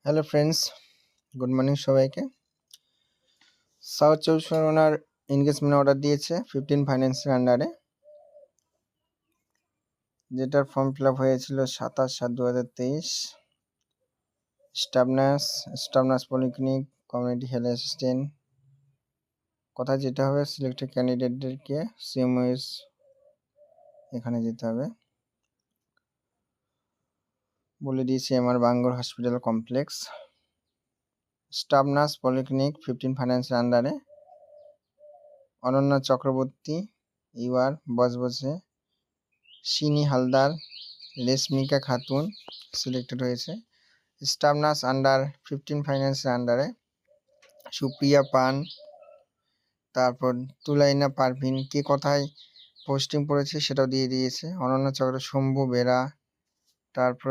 Hello friends, good morning সবাইকে। South চব্বিশ পরগনার এনগেজমেন্ট অর্ডার দিয়েছে 15 ফাইন্যান্সের আন্ডারে, যেটার ফর্ম ফিল আপ হয়েছিল 27/7/2023। Staff nurse polyclinic, community health assistant. কোথায় যেতে হবে? সিলেক্টেড ক্যান্ডিডেটদেরকে সিএমওএস এখানে যেতে হবে, বলে দিয়েছি। আমার Bangur hospital complex. Staff nurse polyclinic 15 ফাইন্যান্সের আন্ডারে অনন্যা চক্রবর্তী ইউআর বসে, সিনি হালদার, রেশমিকা খাতুন সিলেক্টেড হয়েছে। স্টাফ নার্স আন্ডার 15 ফাইন্যান্সের আন্ডারে সুপ্রিয়া পান, তারপর তুলাইনা পারভিন। কে কোথায় পোস্টিং পড়েছে সেটাও দিয়ে দিয়েছে। অনন্যা চক্র, শম্ভু বেরা, তারপর